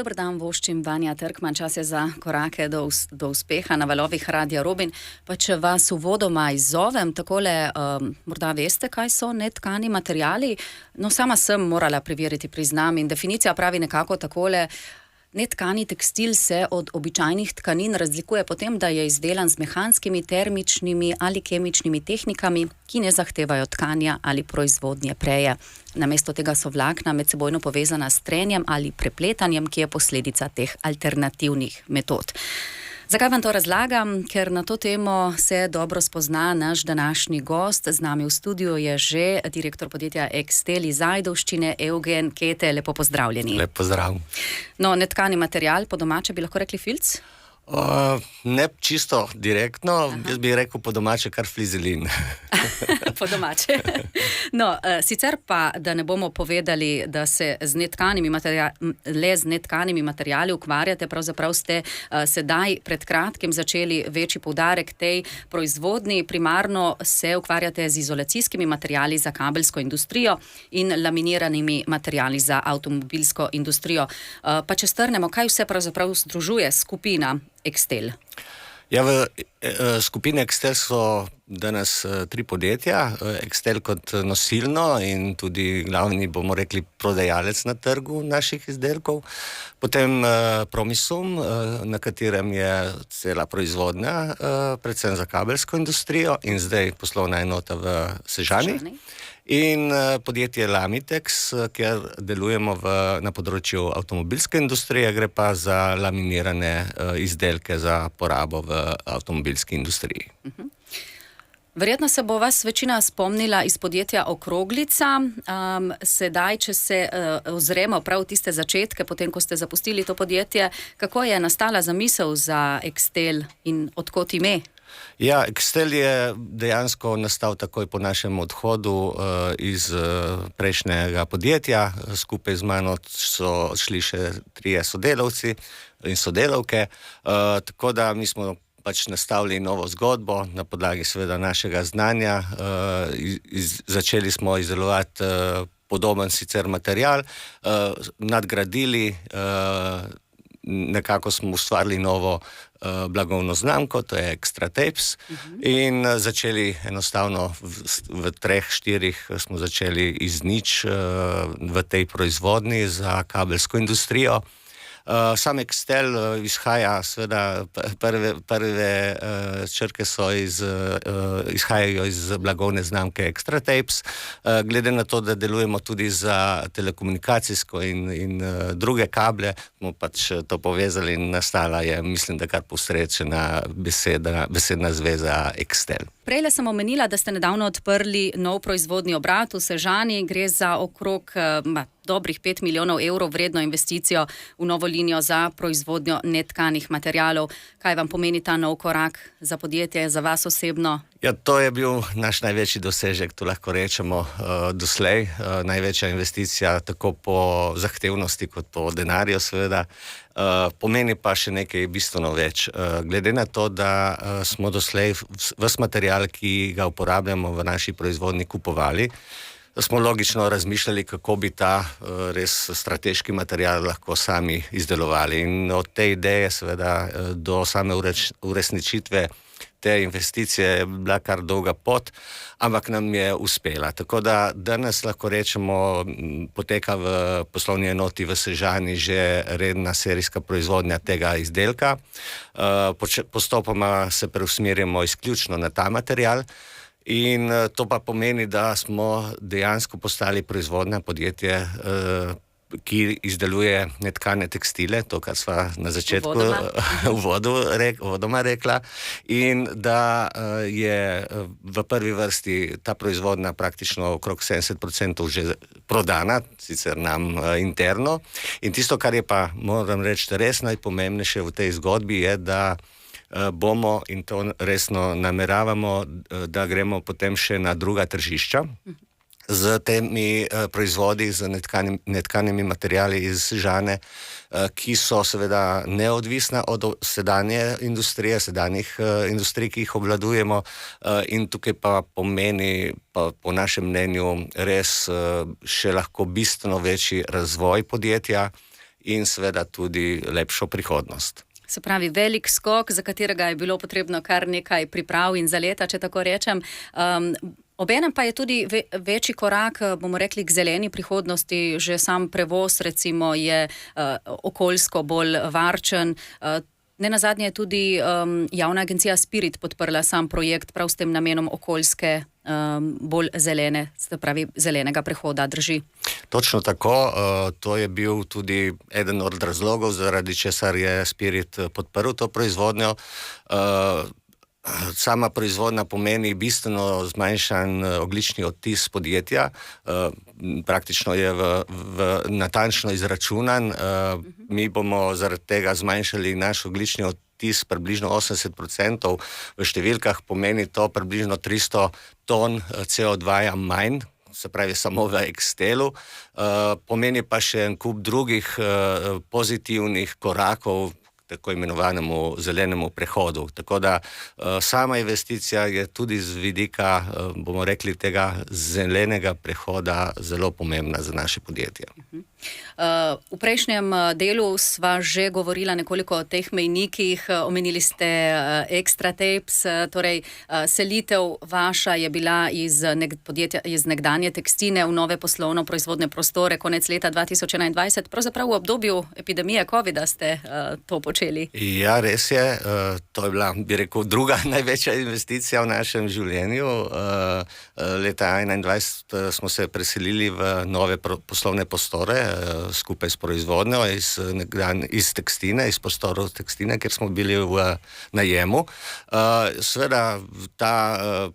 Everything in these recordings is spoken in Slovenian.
Dober dan, voščim Vanja Trkman, čas je za korake do uspeha na valovih Radia Robin. Pa če vas uvodoma izzovem, takole, morda veste, kaj so netkani materiali? No, sama sem morala preveriti, priznam, in definicija pravi nekako takole: netkani tekstil se od običajnih tkanin razlikuje po tem, da je izdelan z mehanskimi, termičnimi ali kemičnimi tehnikami, ki ne zahtevajo tkanja ali proizvodnje preje. Namesto tega so vlakna medsebojno povezana s trenjem ali prepletanjem, ki je posledica teh alternativnih metod. Zakaj vam to razlagam? Ker na to temo se dobro spozna naš današnji gost. Z nami v studiu je že direktor podjetja Extel iz Ajdovščine, Eugen Kete. Lepo pozdravljeni. Lep pozdrav. No, netkani material, po domače bi lahko rekli filc? Ne čisto direktno, jaz bi rekel po domače kar flizelin. Po domače. No, sicer pa, da ne bomo povedali, da se z netkanimi materiali ukvarjate, pravzaprav ste sedaj pred kratkim začeli večji poudarek tej proizvodnji. Primarno se ukvarjate z izolacijskimi materiali za kabelsko industrijo in laminiranimi materiali za avtomobilsko industrijo. Pa če strnemo, kaj vse pravzaprav združuje skupina Extel? Ja, v skupini Extel so danes 3 podjetja. Extel kot nosilno in tudi glavni, bomo rekli, prodajalec na trgu naših izdelkov. Potem Promisum, na katerem je cela proizvodnja, predvsem za kabelsko industrijo, in zdaj poslovna enota v Sežani. In podjetje Lamitex, kjer delujemo na področju avtomobilske industrije, gre pa za laminirane izdelke za porabo v avtomobilski industriji. Verjetno se bo vas večina spomnila iz podjetja Okroglica. Sedaj, če se ozremo prav tiste začetke, potem ko ste zapustili to podjetje, kako je nastala zamisel za Extel in odkot ime? Ja, Extel je dejansko nastal takoj po našem odhodu iz prejšnjega podjetja. Skupaj z mano so šli še 3 sodelavci in sodelavke, tako da mi smo pač nastavili novo zgodbo na podlagi seveda našega znanja. Začeli smo izdelovati podoben sicer material, nadgradili, nekako smo ustvarili novo blagovno znamko, to je Extra Tapes, in začeli enostavno v 3-4 smo začeli iz nič v tej proizvodnji za kabelsko industrijo. Sam Extel izhaja, seveda, prve črke izhajajo iz blagovne znamke Extra Tapes. Glede na to, da delujemo tudi za telekomunikacijsko in druge kable, smo pač to povezali in nastala je, mislim, da kar posrečena besedna zveza Extel. Prejle sem omenila, da ste nedavno odprli nov proizvodni obrat v Sežani. Gre za okrog dobrih 5 milijonov evrov vredno investicijo v novo linijo za proizvodnjo netkanih materialov. Kaj vam pomeni ta nov korak za podjetje, za vas osebno? Ja, to je bil naš največji dosežek, to lahko rečemo doslej. Največja investicija tako po zahtevnosti kot po denarju, seveda. Pomeni pa še nekaj bistveno več. Glede na to, da smo doslej ves material, ki ga uporabljamo v naši proizvodnji, kupovali, smo logično razmišljali, kako bi ta res strateški material lahko sami izdelovali. In od te ideje, seveda, do same uresničitve te investicije je bila kar dolga pot, ampak nam je uspela. Tako da danes lahko rečemo, poteka v poslovni enoti v Sežani že redna serijska proizvodnja tega izdelka. Postopoma se preusmerjamo izključno na ta material. In to pa pomeni, da smo dejansko postali proizvodnja podjetje, ki izdeluje netkane tekstile, to, kar sva na začetku uvodoma rekla, in da je v prvi vrsti ta proizvodnja praktično okrog 70% že prodana, sicer nam interno. In tisto, kar je pa, moram reči, res najpomembnejše v tej zgodbi, je, da bomo, in to resno nameravamo, da gremo potem še na druga tržišča z temi proizvodi, z netkanimi materiali iz Sežane, ki so seveda neodvisna od sedanje industrije, sedanjih industrij, ki jih obvladujemo, in tukaj pa pomeni, po našem mnenju, res še lahko bistveno večji razvoj podjetja in seveda tudi lepšo prihodnost. Se pravi, velik skok, za katerega je bilo potrebno kar nekaj priprav in zaleta, če tako rečem. Obenem pa je tudi večji korak, bomo rekli, k zeleni prihodnosti. Že sam prevoz, recimo, je okoljsko bolj varčen. Nenazadnje je tudi javna agencija Spirit podprla sam projekt prav s tem namenom okoljske, bolj zelene, se pravi zelenega prehoda, drži? Točno tako, to je bil tudi eden od razlogov, zaradi česar je Spirit podprl to proizvodnjo. Sama proizvodnja pomeni bistveno zmanjšan ogljični odtis podjetja, praktično je natančno izračunan. Mi bomo zaradi tega zmanjšali naš ogljični odtis približno 80%, v številkah pomeni to približno 300 ton CO2 manj, se pravi samo v Excelu, pomeni pa še en kup drugih pozitivnih korakov tako imenovanemu zelenemu prehodu. Tako da sama investicija je tudi z vidika, bomo rekli, tega zelenega prehoda zelo pomembna za naše podjetje. V prejšnjem delu sva že govorila nekoliko o teh mejnikih, omenili ste Extra Tapes, torej selitev vaša je bila iz nekdanje Tekstine v nove poslovno proizvodne prostore konec leta 2021, pravzaprav v obdobju epidemije COVID-a ste to počeli. Ja, res je, to je bila, bi rekel, druga največja investicija v našem življenju. Leta 2021 smo se preselili v nove poslovne prostore, skupaj s proizvodnjo iz Tekstine, iz prostorov Tekstine, kjer smo bili v najemu. Seveda ta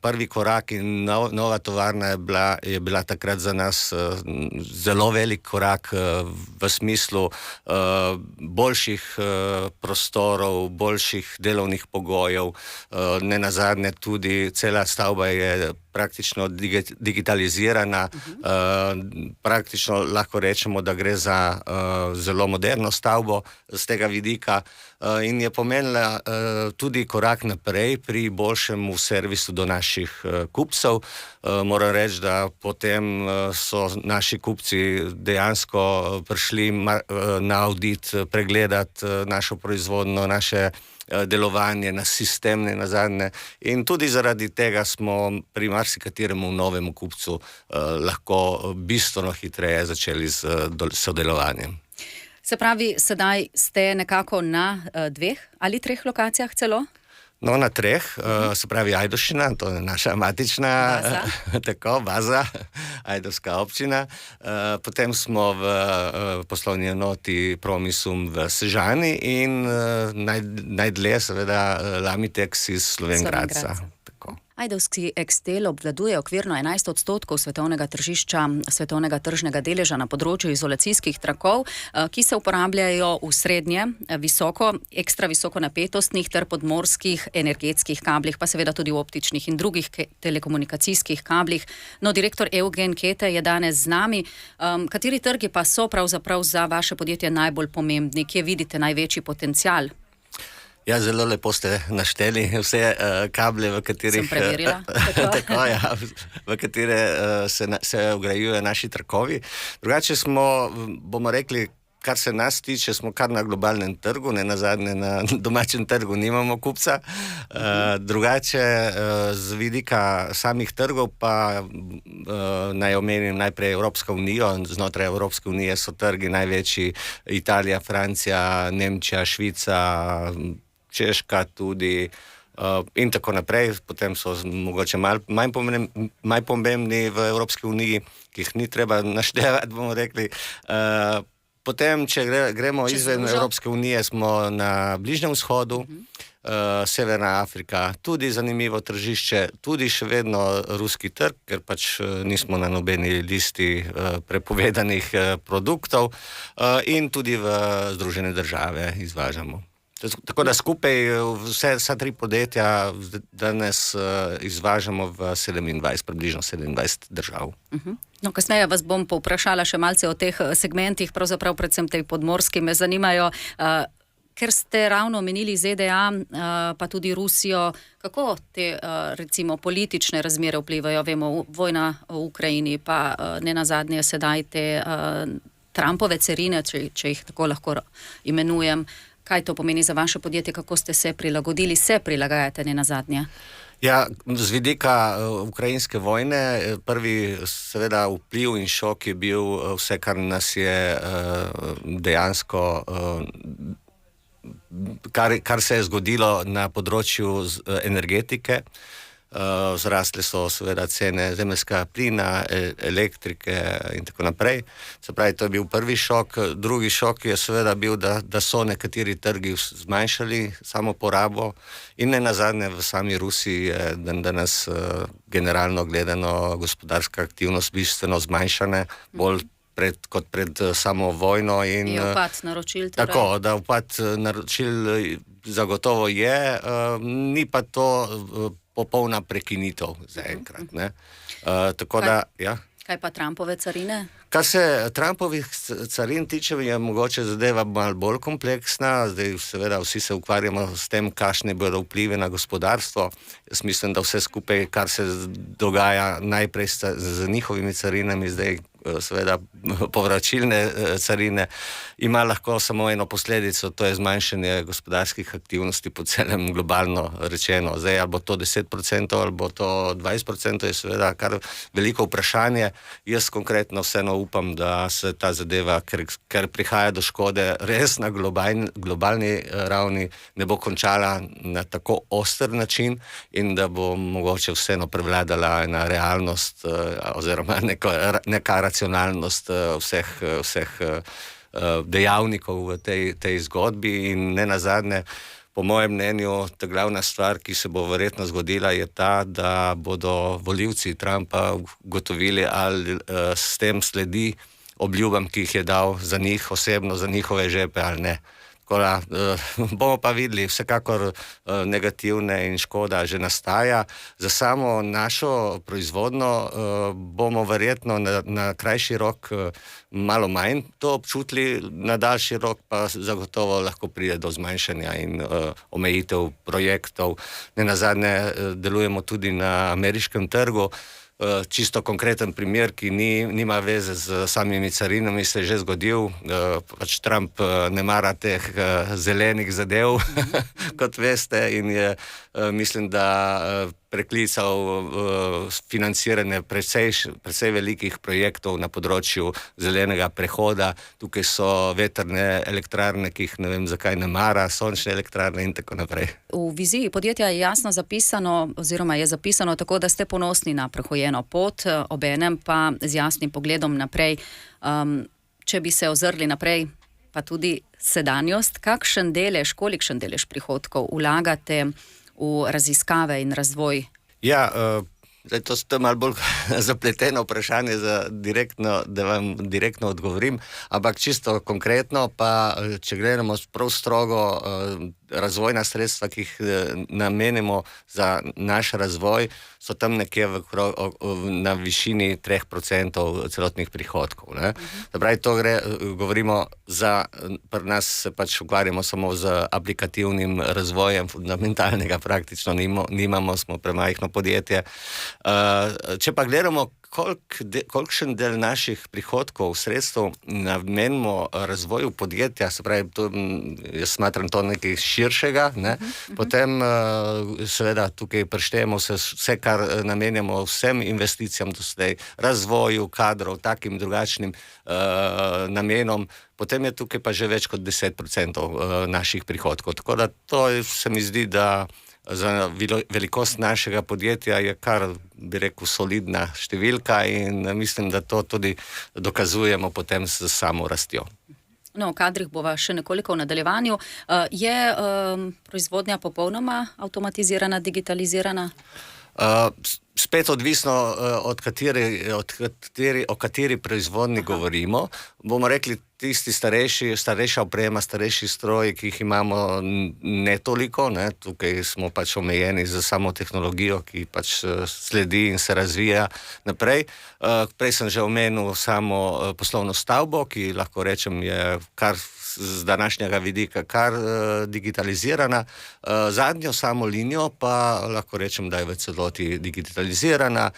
prvi korak in nova tovarna je bila takrat za nas zelo velik korak v smislu boljših prostorov, boljših delovnih pogojev. Nenazadnje tudi cela stavba je praktično digitalizirana, praktično lahko rečemo, da gre za zelo moderno stavbo z tega vidika in je pomenila tudi korak naprej pri boljšem servisu do naših kupcev. Moram reči, da potem so naši kupci dejansko prišli na audit pregledati našo proizvodno, naše delovanje, na sistem nenazadnje, in tudi zaradi tega smo pri marsikateremu novemu kupcu lahko bistveno hitreje začeli s sodelovanjem. Se pravi, sedaj ste nekako na 2 ali 3 lokacijah celo? No, na 3, se pravi Ajdovščina, to je naša matična baza, Ajdovska občina. Potem smo v poslovni enoti Promisum v Sežani in najdlje seveda Lamitex iz Slovenj Gradca. Ajdovski Excel obvladuje okvirno 11% svetovnega tržišča, svetovnega tržnega deleža na področju izolacijskih trakov, ki se uporabljajo v srednje, visoko, ekstra visoko napetostnih ter podmorskih energetskih kablih, pa seveda tudi v optičnih in drugih telekomunikacijskih kablih. No, direktor Eugen Kete je danes z nami. Kateri trgi pa so pravzaprav za vaše podjetje najbolj pomembni? Kje vidite največji potencial? Ja, zelo lepo ste našteli vse kable, v katerih sem preverila. Tako, ja, v katere se vgrajujejo naši trakovi. Drugače smo, bomo rekli, kar se nas tiče, smo kar na globalnem trgu, nenazadnje na domačem trgu nimamo kupca. Drugače, z vidika samih trgov pa naj omenim najprej Evropska unija. Znotraj Evropske unije so trgi največji: Italija, Francija, Nemčija, Švica, Češka tudi in tako naprej. Potem so mogoče manj pomembni v Evropski uniji, ki jih ni treba naštevati, bomo rekli. Potem, če gremo izven Evropske unije, smo na Bližnjem vzhodu, Severna Afrika, tudi zanimivo tržišče, tudi še vedno ruski trg, ker pač nismo na nobeni listi prepovedanih produktov, in tudi v Združene države izvažamo. Tako da skupaj vsa 3 podjetja danes izvažamo v približno 27 držav. No, kasneje vas bom povprašala še malce o teh segmentih, pravzaprav predvsem tej podmorski me zanimajo, ker ste ravno omenili ZDA, pa tudi Rusijo. Kako te recimo politične razmere vplivajo? Vemo, vojna v Ukrajini, pa nenazadnje sedaj te Trumpove carine, če jih tako lahko imenujem. Kaj to pomeni za vaše podjetje, kako ste se prilagodili, se prilagajate ne nazadnje? Ja, z vidika ukrajinske vojne, prvi seveda vpliv in šok je bil vse, kar nas je dejansko, kar se je zgodilo na področju energetike. Zrasle so seveda cene zemeljskega plina, elektrike in tako naprej. Se pravi, to je bil prvi šok. Drugi šok je seveda bil, da so nekateri trgi zmanjšali samo porabo in ne nazadnje v sami Rusiji je danes generalno gledano gospodarska aktivnost bistveno zmanjšana, bolj kot pred samo vojno. Je upad naročil torej? Tako, da upad naročil zagotovo je, ni pa to popolna prekinitev zaenkrat. Tako da, ja. Kaj pa Trumpove carine? Kar se Trumpovih carin tiče, je mogoče zadeva malo bolj kompleksna. Zdaj seveda vsi se ukvarjamo s tem, kakšne bodo vplive na gospodarstvo. Jaz mislim, da vse skupaj, kar se dogaja najprej z njihovimi carinami, zdaj seveda povračilne carine, ima lahko samo eno posledico, to je zmanjšanje gospodarskih aktivnosti po celem globalno rečeno. Zdaj, ali bo to 10%, ali bo to 20%, je seveda kar veliko vprašanje. Jaz konkretno vseeno upam, da se ta zadeva, ker prihaja do škode res na globalni ravni, ne bo končala na tako oster način in da bo mogoče vseeno prevladala ena realnost oziroma neka racionalnost vseh dejavnikov v tej zgodbi in ne nazadnje, po mojem mnenju, ta glavna stvar, ki se bo verjetno zgodila, je ta, da bodo volivci Trumpa ugotovili, ali s tem sledi obljubam, ki jih je dal za njih osebno, za njihove žepe ali ne. Tako da bomo pa videli, vsekakor negativne in škoda že nastaja. Za samo našo proizvodno bomo verjetno na krajši rok malo manj to občutili, na daljši rok pa zagotovo lahko pride do zmanjšanja in omejitev projektov. Ne nazadnje delujemo tudi na ameriškem trgu. Čisto konkreten primer, ki nima veze z samimi carinami, se je že zgodil. Pač Trump ne mara teh zelenih zadev, kot veste, in je, mislim, da preklical financiranje precej velikih projektov na področju zelenega prehoda. Tukaj so vetrne elektrarne, ki jih ne vem zakaj ne mara, sončne elektrarne in tako naprej. V viziji podjetja je jasno zapisano, oziroma je zapisano tako, da ste ponosni na prehojeno pot, obenem pa z jasnim pogledom naprej. Če bi se ozrli naprej, pa tudi sedanjost, kolikšen delež prihodkov vlagate v raziskave in razvoj? Ja, to je malo bolj zapleteno vprašanje, da vam direktno odgovorim, ampak čisto konkretno pa, če gledamo prav strogo razvojna sredstva, ki jih namenimo za naš razvoj, so tam nekje na višini 3% celotnih prihodkov. Pravi, to govorimo pri nas se pač ukvarjamo samo z aplikativnim razvojem, fundamentalnega praktično nimamo, smo premajhno podjetje. Če pa gledamo, kolikšen del naših prihodkov, sredstev namenimo razvoju podjetja, se pravi, jaz smatram to nekaj širšega, potem seveda tukaj preštejemo vse, kar namenjamo vsem investicijam doslej, razvoju kadrov, takim drugačnim namenom, potem je tukaj pa že več kot 10% naših prihodkov. Tako da to se mi zdi, da za velikost našega podjetja je kar, bi rekel, solidna številka in mislim, da to tudi dokazujemo potem s samo rastjo. No, o kadrih bova še nekoliko v nadaljevanju. Je proizvodnja popolnoma avtomatizirana, digitalizirana? Spet odvisno o kateri proizvodnji govorimo. Bomo rekli, tisti starejša oprema, starejši stroji, ki jih imamo, ne toliko, tukaj smo pač omejeni za samo tehnologijo, ki pač sledi in se razvija naprej. Prej sem že omenil samo poslovno stavbo, ki lahko rečem je kar z današnjega vidika kar digitalizirana. Zadnjo samo linijo pa lahko rečem, da je v celoti digitalizirana.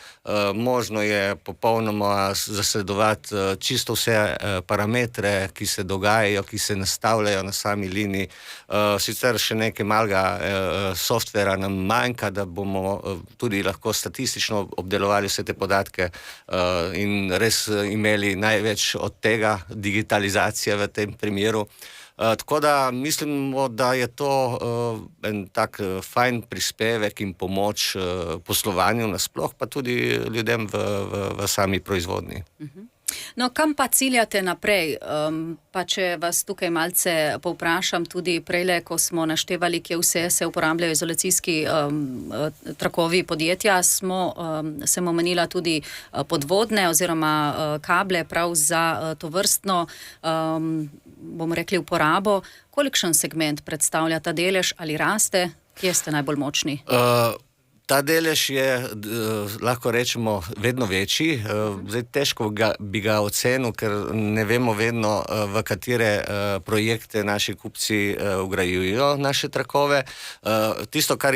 Možno je popolnoma zasledovati čisto vse parametre, ki se dogajajo, ki se nastavljajo na sami liniji. Sicer še nekaj malega softvera nam manjka, da bomo tudi lahko statistično obdelovali vse te podatke in res imeli največ od tega digitalizacije v tem primeru. Tako da mislimo, da je to en tak fajn prispevek in pomoč poslovanju nasploh, pa tudi ljudem v sami proizvodnji. No, kam pa ciljate naprej? Pa če vas tukaj malce povprašam, tudi prejle, ko smo naštevali, kje vse se uporabljajo izolacijski trakovi podjetja, sem omenila tudi podvodne oziroma kable prav za tovrstno, bomo rekli, uporabo. Kolikšen segment predstavlja ta delež, ali raste? Kje ste najbolj močni? Ta delež je, lahko rečemo, vedno večji. Zdaj težko bi ga ocenil, ker ne vemo vedno, v katere projekte naši kupci vgrajujejo naše trakove. Tisto, kar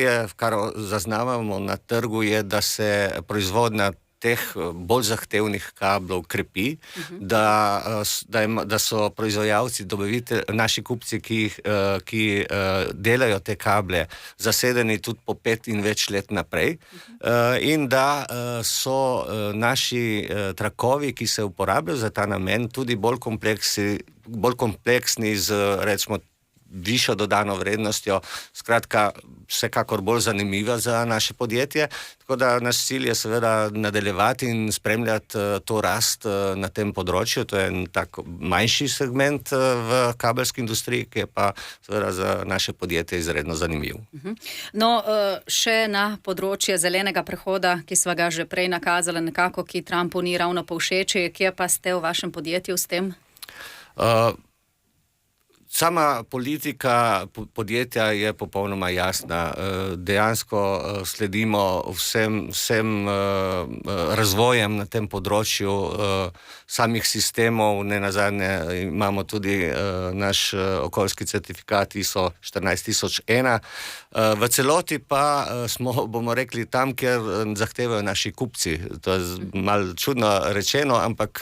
zaznavamo na trgu, je, da se proizvodnja teh bolj zahtevnih kablov krepi, da so proizvajalci, naši kupci, ki delajo te kable, zasedeni tudi po 5 in več let naprej, in da so naši trakovi, ki se uporabljajo za ta namen, tudi bolj kompleksni z, recimo, višjo dodano vrednostjo, skratka, vsekakor bolj zanimiva za naše podjetje. Tako da naš cilj je seveda nadaljevati in spremljati to rast na tem področju. To je en tak manjši segment v kabelski industriji, ki je pa seveda za naše podjetje izredno zanimiv. No, še na področje zelenega prehoda, ki sva ga že prej nakazala nekako, ki Trumpu ni ravno povšeči, kje pa ste v vašem podjetju s tem? Sama politika podjetja je popolnoma jasna. Dejansko sledimo vsem razvojem na tem področju samih sistemov. Nenazadnje imamo tudi naš okoljski certifikat ISO 14001. V celoti pa smo, bomo rekli, tam, kjer zahtevajo naši kupci. To je malo čudno rečeno, ampak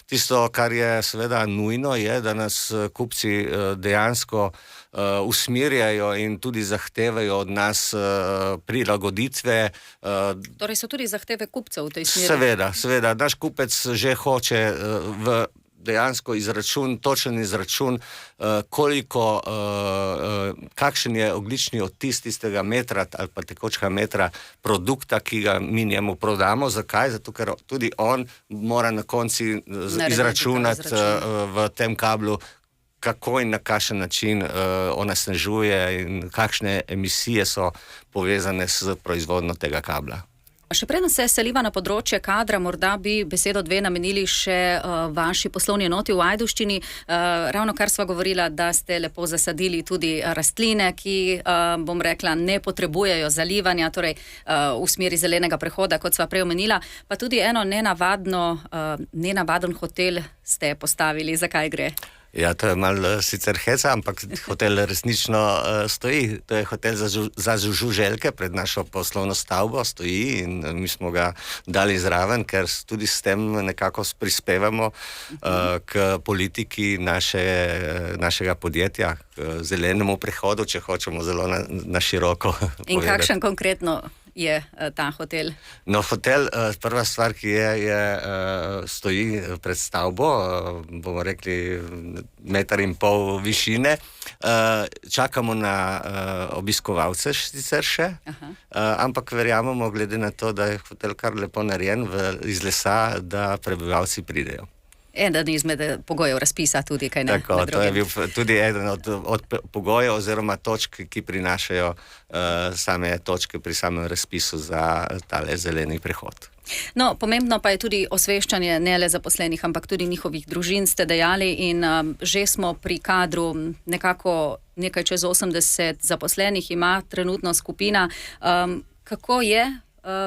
tisto, kar je seveda nujno, je, da nas kupci dejansko usmerjajo in tudi zahtevajo od nas prilagoditve. Torej so tudi zahteve kupcev v tej smeri? Seveda. Naš kupec že hoče dejansko točen izračun, kakšen je ogljični odtis tistega metra ali pa tekočega metra produkta, ki ga mi njemu prodamo. Zakaj? Zato, ker tudi on mora na konci izračunati v tem kablu, kako in na kakšen način onesnažuje in kakšne emisije so povezane s proizvodnjo tega kabla. Še preden se seliva na področje kadra, morda bi besedo dve namenili še vaši poslovni enoti v Ajdovščini. Ravno kar sva govorila, da ste lepo zasadili tudi rastline, ki, bom rekla, ne potrebujejo zalivanja, torej v smeri zelenega prehoda, kot sva prej omenila, pa tudi eno nenavaden hotel ste postavili. Zakaj gre? Ja, to je malo sicer heca, ampak hotel resnično stoji. To je hotel za žuželke pred našo poslovno stavbo, stoji in mi smo ga dali zraven, ker tudi s tem nekako prispevamo k politiki našega podjetja, k zelenemu prehodu, če hočemo zelo na široko povedati. In kakšen konkretno je ta hotel? No, hotel, prva stvar, ki stoji pred stavbo, bomo rekli 1,5 metra višine. Čakamo na obiskovalce sicer še, ampak verjamemo, glede na to, da je hotel kar lepo narejen iz lesa, da prebivalci pridejo. Eden izmed pogojev razpisa tudi, kaj ne? Tako, to je bil tudi eden od pogojev oziroma točk, ki prinašajo same točke pri samem razpisu za tale zeleni prehod. No, pomembno pa je tudi osveščanje ne le zaposlenih, ampak tudi njihovih družin, ste dejali, in že smo pri kadru, nekako nekaj čez 80 zaposlenih ima trenutno skupina. Kako je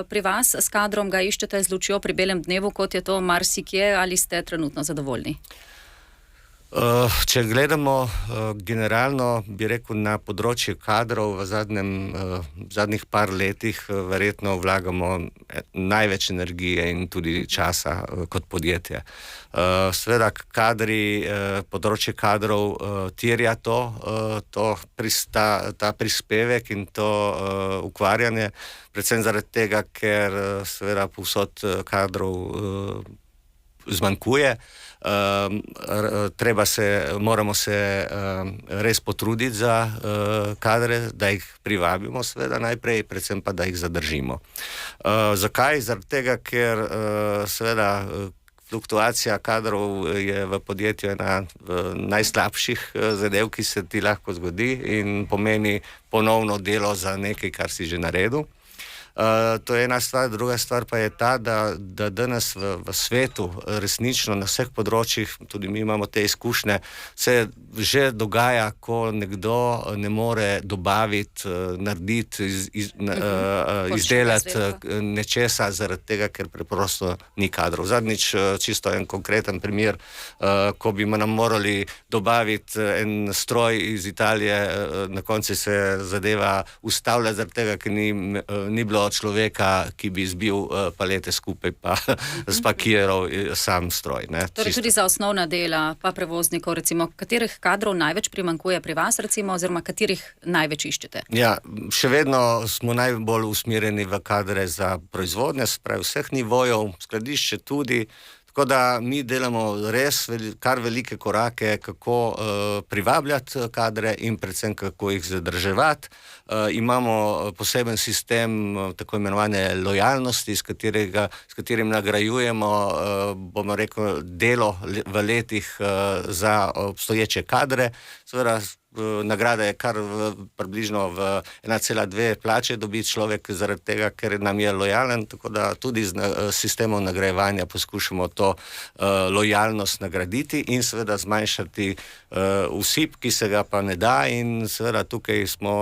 pri vas s kadrom, ga iščete z lučjo pri belem dnevu, kot je to marsikje, ali ste trenutno zadovoljni? Če gledamo generalno, bi rekel, na področje kadrov v zadnjih par letih verjetno vlagamo največ energije in tudi časa kot podjetje. Seveda področje kadrov terja ta prispevek in to ukvarjanje, predvsem zaradi tega, ker seveda povsod kadrov zmanjkuje. Moramo se res potruditi za kadre, da jih privabimo seveda najprej, predvsem pa da jih zadržimo. Zakaj? Zaradi tega, ker seveda fluktuacija kadrov je v podjetju ena najslabših zadev, ki se ti lahko zgodi in pomeni ponovno delo za nekaj, kar si že naredil. To je ena stvar, druga stvar pa je ta, da danes v svetu resnično na vseh področjih, tudi mi imamo te izkušnje, se že dogaja, ko nekdo ne more dobaviti, narediti, izdelati nečesa zaradi tega, ker preprosto ni kadrov. Zadnjič, čisto en konkreten primer, ko bi nam morali dobaviti en stroj iz Italije, na koncu se zadeva ustavlja zaradi tega, ker ni bilo človeka, ki bi zbil palete skupaj pa spakiral sam stroj. Torej tudi za osnovna dela pa prevoznikov, recimo, katerih kadrov največ primanjkuje pri vas, recimo, oziroma katerih največ iščete? Ja, še vedno smo najbolj usmerjeni v kadre za proizvodnje, se pravi vseh nivojev, skladišče tudi. Tako da mi delamo res kar velike korake, kako privabljati kadre in predvsem kako jih zadrževati. Imamo poseben sistem tako imenovane lojalnosti, s katerim nagrajujemo, bomo rekel, delo v letih za obstoječe kadre. Seveda nagrada je kar približno v 1,2 plače dobi človek zaradi tega, ker nam je lojalen, tako da tudi z sistemom nagrajevanja poskušamo to lojalnost nagraditi in seveda zmanjšati usip, ki se ga pa ne da, in seveda tukaj smo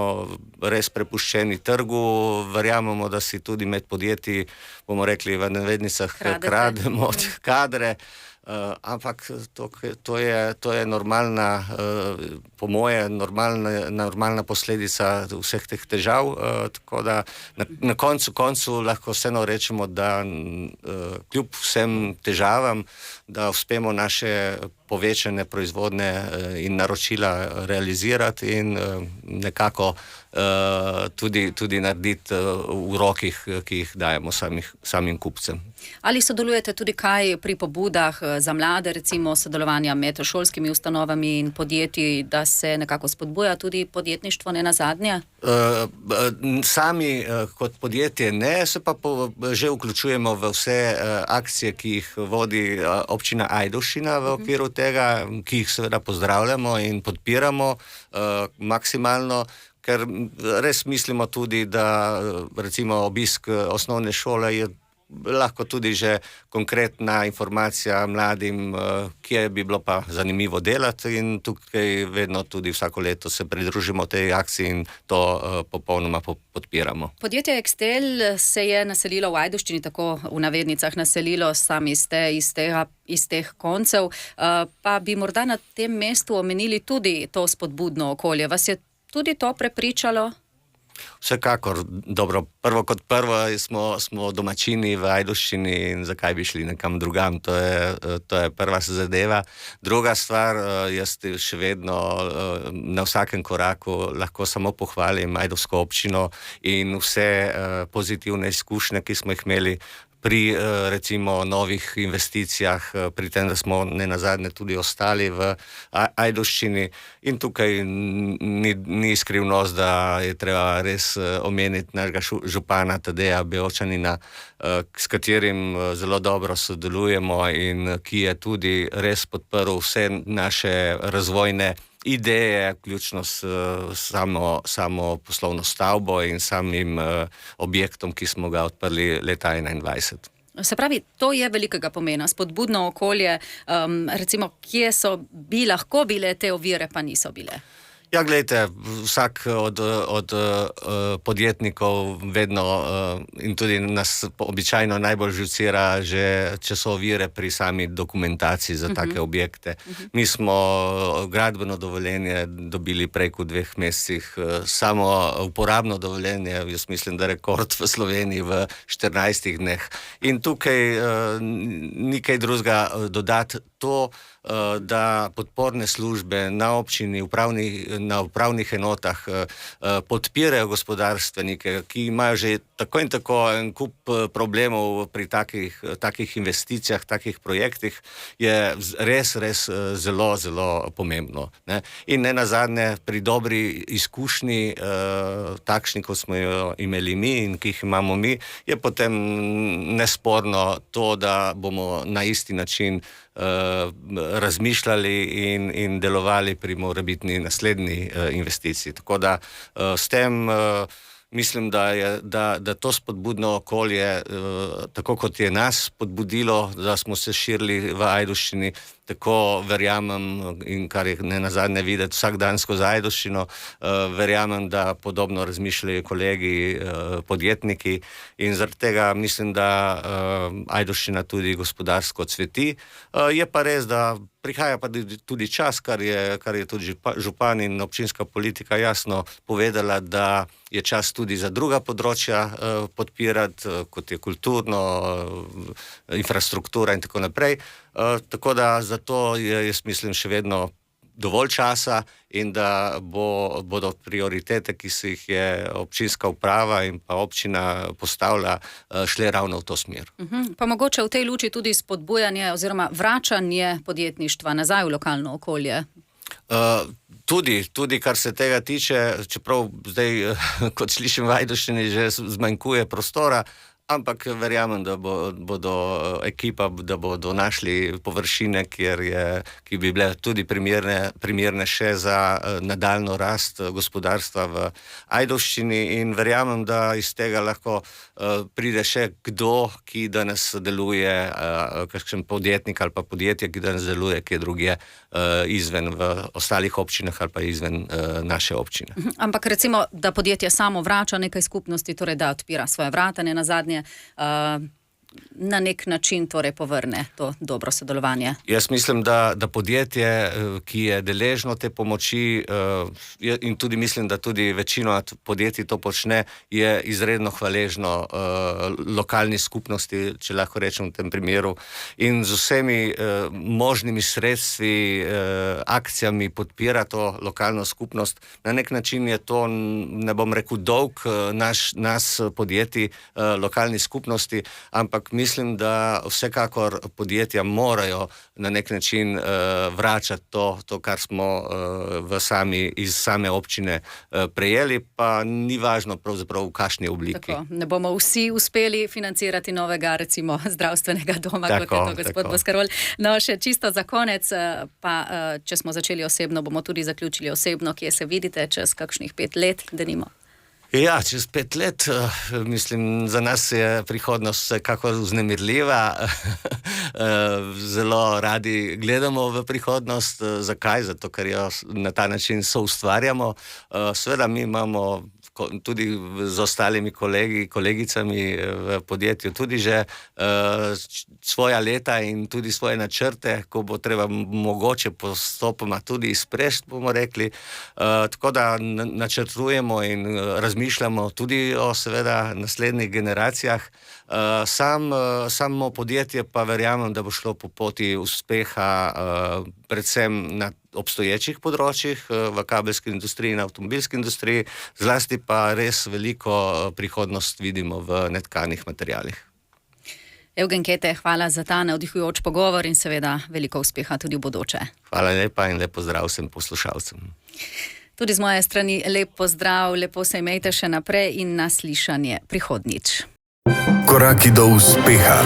res prepuščeni trgu. Verjamemo, da si tudi med podjetji, bomo rekli v navednicah, krademo kadre. Ampak to je normalna, po moje, normalna posledica vseh teh težav, tako da na koncu lahko vseeno rečemo, da kljub vsem težavam, da uspemo naše povečane proizvodne in naročila realizirati in nekako tudi narediti v rokih, ki jih dajemo samim kupcem. Ali sodelujete tudi kaj pri pobudah za mlade, recimo sodelovanja med šolskimi ustanovami in podjetji, da se nekako spodbuja tudi podjetništvo, ne nazadnje? Sami kot podjetje ne, se pa že vključujemo v vse akcije, ki jih vodi občina Ajdovščina v okviru tega, ki jih seveda pozdravljamo in podpiramo maksimalno, ker res mislimo tudi, da recimo obisk osnovne šole je lahko tudi že konkretna informacija mladim, kje bi bilo pa zanimivo delati, in tukaj vedno tudi vsako leto se pridružimo tej akciji in to popolnoma podpiramo. Podjetje Extel se je naselilo v Ajdovščini, tako v navednicah naselilo, sami ste iz teh koncev, pa bi morda na tem mestu omenili tudi to spodbudno okolje. Vas je tudi to prepričalo? Vsekakor, dobro, prvo smo domačini v Ajdovščini in zakaj bi šli nekam drugam, to je prva zadeva. Druga stvar, jaz še vedno na vsakem koraku lahko samo pohvalim Ajdovsko občino in vse pozitivne izkušnje, ki smo jih imeli pri recimo novih investicijah, pri tem, da smo nenazadnje tudi ostali v Ajdovščini, in tukaj ni skrivnost, da je treba res omeniti našega župana Tadeja Beočanina, s katerim zelo dobro sodelujemo in ki je tudi res podprl vse naše razvojne ideje, vključno s samo poslovno stavbo in samim objektom, ki smo ga odprli leta 2021. Se pravi, to je velikega pomena, spodbudno okolje, recimo, kje bi lahko bile te ovire, pa niso bile? Ja, gledajte, vsak od podjetnikov vedno in tudi nas običajno najbolj živcira, če so ovire pri sami dokumentaciji za take objekte. Mi smo gradbeno dovoljenje dobili preko 2 mesecih, samo uporabno dovoljenje, jaz mislim, da rekord v Sloveniji v 14 dneh. In tukaj ni kaj drugega dodati to, da podporne službe na občini, na upravnih enotah podpirajo gospodarstvenike, ki imajo že tako in tako en kup problemov pri takih investicijah, takih projektih, je res zelo, zelo pomembno. Ne? In nenazadnje pri dobri izkušnji, takšni, kot smo jo imeli mi in ki jih imamo mi, je potem nesporno to, da bomo na isti način razmišljali in delovali pri morebitni naslednji investiciji. Tako da s tem mislim, da to spodbudno okolje, tako kot je nas spodbudilo, da smo se širili v Ajdovščini, tako verjamem, in kar je nenazadnje videti vsak dan skozi Ajdovščino, verjamem, da podobno razmišljajo kolegi, podjetniki, in zaradi tega mislim, da Ajdovščina tudi gospodarsko cveti. Je pa res, da prihaja pa tudi čas, kar je tudi župan in občinska politika jasno povedala, da je čas tudi za druga področja podpirati, kot je kulturno, infrastruktura in tako naprej. Tako da zato je, jaz mislim, še vedno dovolj časa in da bodo prioritete, ki si jih je občinska uprava in pa občina postavila, šle ravno v to smer. Pa mogoče v tej luči tudi spodbujanje oziroma vračanje podjetništva nazaj v lokalno okolje? Tudi kar se tega tiče, čeprav zdaj, kot slišim v Ajdovščini, že zmanjkuje prostora, ampak verjamem, da bodo našli površine, ki bi bile tudi primerne še za nadaljnjo rast gospodarstva v Ajdovščini, in verjamem, da iz tega lahko pride še kdo, ki danes deluje, kakšen podjetnik ali pa podjetje, ki danes deluje kje drugje izven v ostalih občinah ali pa izven naše občine. Ampak recimo, da podjetje samo vrača nekaj skupnosti, torej da odpira svoje vrata, ne nazadnje na nek način torej povrne to dobro sodelovanje. Jaz mislim, da podjetje, ki je deležno te pomoči, in tudi mislim, da tudi večina podjetij to počne, je izredno hvaležno lokalni skupnosti, če lahko rečem v tem primeru, in z vsemi možnimi sredstvi, akcijami podpira to lokalno skupnost. Na nek način je to, ne bom rekel dolg nas podjetij, lokalni skupnosti, ampak mislim, da vsekakor podjetja morajo na nek način vračati to, kar smo iz same občine prejeli, pa ni važno pravzaprav v kakšni obliki. Tako, ne bomo vsi uspeli financirati novega, recimo, zdravstvenega doma, kot je to gospod Boscarol. No, še čisto za konec, pa če smo začeli osebno, bomo tudi zaključili osebno, kje se vidite čez kakšnih 5 let, denimo. Ja, čez 5 let, mislim, za nas je prihodnost vsekakor vznemirljiva. Zelo radi gledamo v prihodnost. Zakaj? Zato, ker jo na ta način soustvarjamo. Seveda mi imamo tudi z ostalimi kolegicami v podjetju tudi že svoja leta in tudi svoje načrte, ko bo treba mogoče postopoma tudi izpresti, bomo rekli. Tako da načrtujemo in razmišljamo tudi o seveda naslednjih generacijah. Samo podjetje pa verjamem, da bo šlo po poti uspeha predvsem na obstoječih področjih, v kabelski industriji in avtomobilski industriji, zlasti pa res veliko prihodnost vidimo v netkanih materialih. Evgen Kete, hvala za ta navdihujoč pogovor in seveda veliko uspeha tudi v bodoče. Hvala lepa in lep pozdrav vsem poslušalcem. Tudi z moje strani lep pozdrav, lepo se imejte še naprej in naslišanje prihodnjič. Koraki do uspeha.